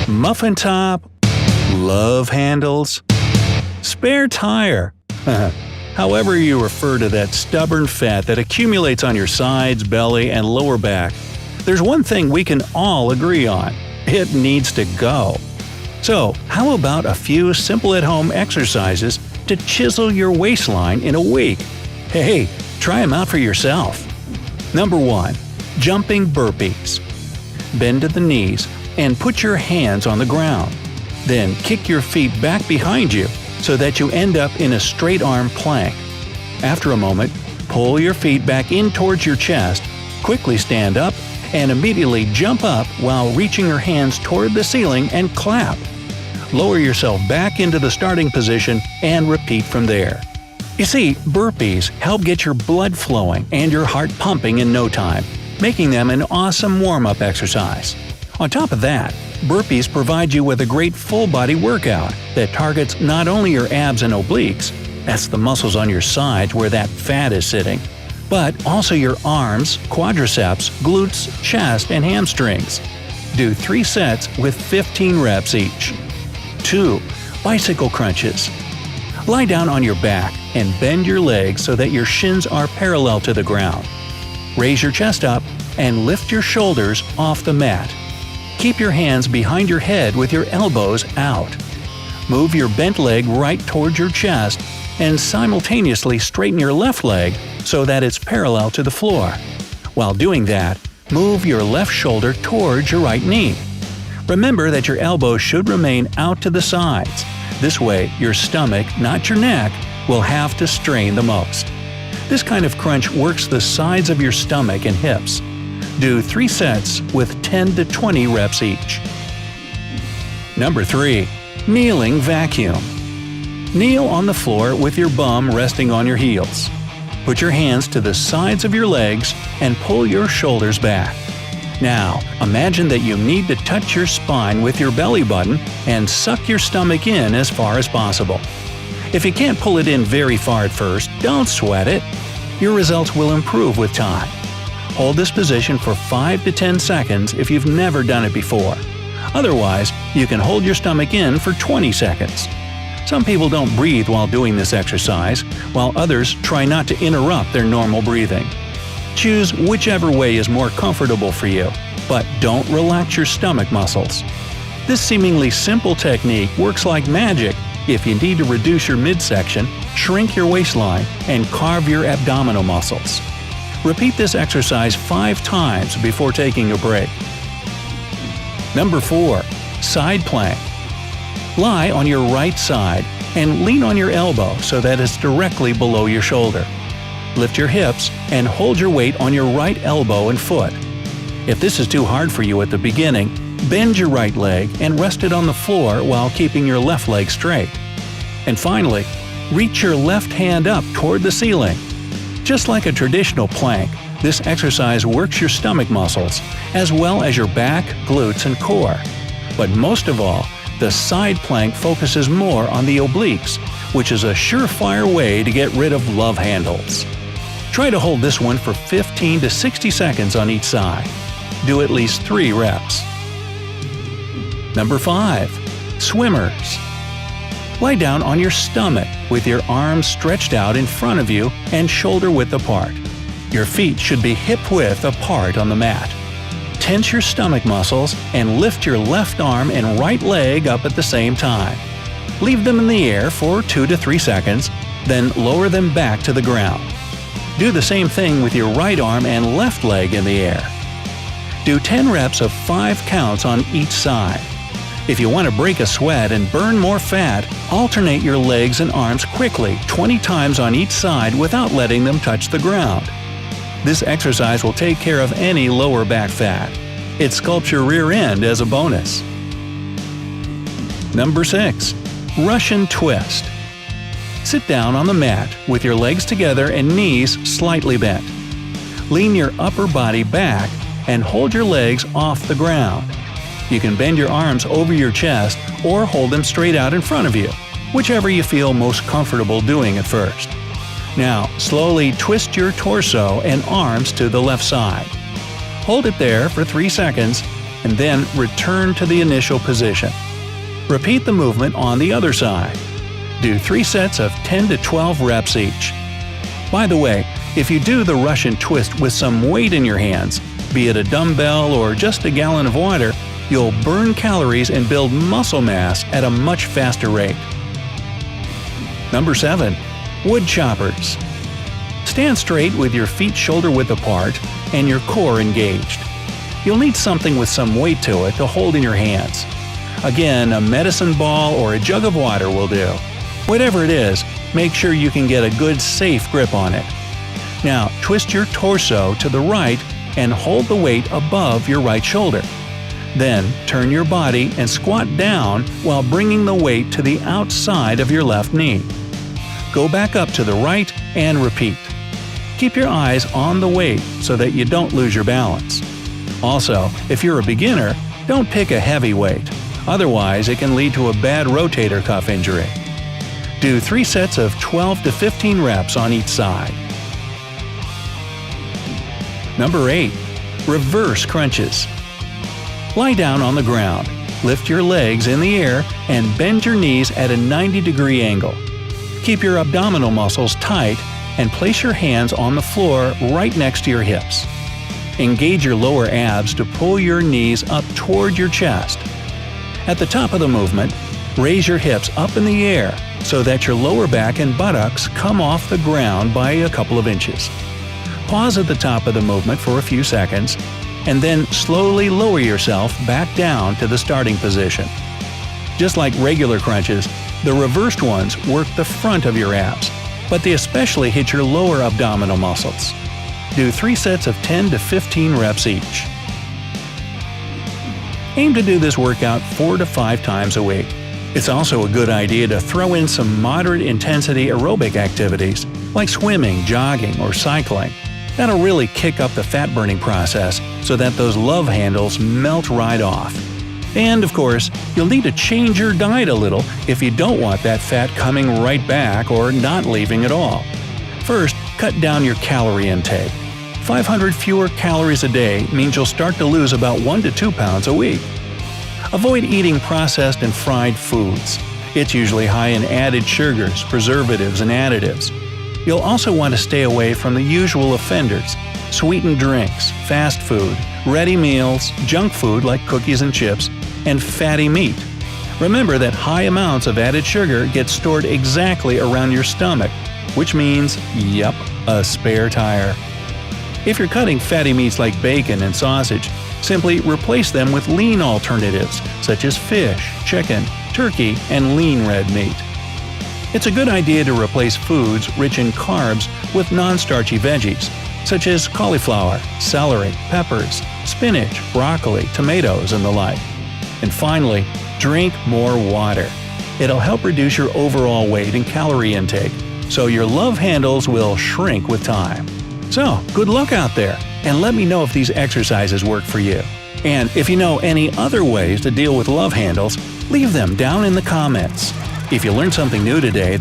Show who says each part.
Speaker 1: muffin top, love handles, spare tire. However you refer to that stubborn fat that accumulates on your sides, belly, and lower back, there's one thing we can all agree on: it needs to go. So, how about a few simple at-home exercises to chisel your waistline in a week? Hey, try them out for yourself. Number 1. Jumping burpees. Bend to the knees and put your hands on the ground. Then kick your feet back behind you so that you end up in a straight arm plank. After a moment, pull your feet back in towards your chest, quickly stand up, and immediately jump up while reaching your hands toward the ceiling and clap. Lower yourself back into the starting position and repeat from there. You see, burpees help get your blood flowing and your heart pumping in no time, making them an awesome warm-up exercise. On top of that, burpees provide you with a great full-body workout that targets not only your abs and obliques – that's the muscles on your sides where that fat is sitting – but also your arms, quadriceps, glutes, chest, and hamstrings. Do 3 sets with 15 reps each. 2. Bicycle crunches. Lie down on your back and bend your legs so that your shins are parallel to the ground. Raise your chest up and lift your shoulders off the mat. Keep your hands behind your head with your elbows out. Move your bent leg right towards your chest and simultaneously straighten your left leg so that it's parallel to the floor. While doing that, move your left shoulder towards your right knee. Remember that your elbows should remain out to the sides. This way, your stomach, not your neck, will have to strain the most. This kind of crunch works the sides of your stomach and hips. Do 3 sets with 10 to 20 reps each. Number 3. Kneeling vacuum. Kneel on the floor with your bum resting on your heels. Put your hands to the sides of your legs and pull your shoulders back. Now, imagine that you need to touch your spine with your belly button and suck your stomach in as far as possible. If you can't pull it in very far at first, don't sweat it. Your results will improve with time. Hold this position for 5 to 10 seconds if you've never done it before. Otherwise, you can hold your stomach in for 20 seconds. Some people don't breathe while doing this exercise, while others try not to interrupt their normal breathing. Choose whichever way is more comfortable for you, but don't relax your stomach muscles. This seemingly simple technique works like magic if you need to reduce your midsection, shrink your waistline, and carve your abdominal muscles. Repeat this exercise 5 times before taking a break. Number 4. Side plank. Lie on your right side and lean on your elbow so that it's directly below your shoulder. Lift your hips and hold your weight on your right elbow and foot. If this is too hard for you at the beginning, bend your right leg and rest it on the floor while keeping your left leg straight. And finally, reach your left hand up toward the ceiling. Just like a traditional plank, this exercise works your stomach muscles, as well as your back, glutes, and core. But most of all, the side plank focuses more on the obliques, which is a surefire way to get rid of love handles. Try to hold this one for 15 to 60 seconds on each side. Do at least 3 reps. Number 5. Swimmers. Lie down on your stomach with your arms stretched out in front of you and shoulder width apart. Your feet should be hip-width apart on the mat. Tense your stomach muscles and lift your left arm and right leg up at the same time. Leave them in the air for 2 to 3 seconds, then lower them back to the ground. Do the same thing with your right arm and left leg in the air. Do 10 reps of 5 counts on each side. If you want to break a sweat and burn more fat, alternate your legs and arms quickly 20 times on each side without letting them touch the ground. This exercise will take care of any lower back fat. It sculpts your rear end as a bonus. Number 6. Russian twist. Sit down on the mat with your legs together and knees slightly bent. Lean your upper body back and hold your legs off the ground. You can bend your arms over your chest or hold them straight out in front of you, whichever you feel most comfortable doing at first. Now, slowly twist your torso and arms to the left side. Hold it there for 3 seconds, and then return to the initial position. Repeat the movement on the other side. Do 3 sets of 10 to 12 reps each. By the way, if you do the Russian twist with some weight in your hands, be it a dumbbell or just a gallon of water, you'll burn calories and build muscle mass at a much faster rate. Number 7. Wood choppers. Stand straight with your feet shoulder-width apart and your core engaged. You'll need something with some weight to it to hold in your hands. Again, a medicine ball or a jug of water will do. Whatever it is, make sure you can get a good, safe grip on it. Now, twist your torso to the right and hold the weight above your right shoulder. Then, turn your body and squat down while bringing the weight to the outside of your left knee. Go back up to the right and repeat. Keep your eyes on the weight so that you don't lose your balance. Also, if you're a beginner, don't pick a heavy weight. Otherwise, it can lead to a bad rotator cuff injury. Do 3 sets of 12 to 15 reps on each side. Number 8. Reverse crunches. Lie down on the ground, lift your legs in the air, and bend your knees at a 90-degree angle. Keep your abdominal muscles tight and place your hands on the floor right next to your hips. Engage your lower abs to pull your knees up toward your chest. At the top of the movement, raise your hips up in the air so that your lower back and buttocks come off the ground by a couple of inches. Pause at the top of the movement for a few seconds, and then slowly lower yourself back down to the starting position. Just like regular crunches, the reversed ones work the front of your abs, but they especially hit your lower abdominal muscles. Do 3 sets of 10 to 15 reps each. Aim to do this workout 4 to 5 times a week. It's also a good idea to throw in some moderate intensity aerobic activities like swimming, jogging, or cycling. That'll really kick up the fat-burning process so that those love handles melt right off. And of course, you'll need to change your diet a little if you don't want that fat coming right back or not leaving at all. First, cut down your calorie intake. 500 fewer calories a day means you'll start to lose about 1 to 2 pounds a week. Avoid eating processed and fried foods. It's usually high in added sugars, preservatives, and additives. You'll also want to stay away from the usual offenders: sweetened drinks, fast food, ready meals, junk food like cookies and chips, and fatty meat. Remember that high amounts of added sugar get stored exactly around your stomach, which means, yep, a spare tire. If you're cutting fatty meats like bacon and sausage, simply replace them with lean alternatives such as fish, chicken, turkey, and lean red meat. It's a good idea to replace foods rich in carbs with non-starchy veggies, such as cauliflower, celery, peppers, spinach, broccoli, tomatoes, and the like. And finally, drink more water. It'll help reduce your overall weight and calorie intake, so your love handles will shrink with time. So, good luck out there, and let me know if these exercises work for you. And if you know any other ways to deal with love handles, leave them down in the comments. If you learned something new today,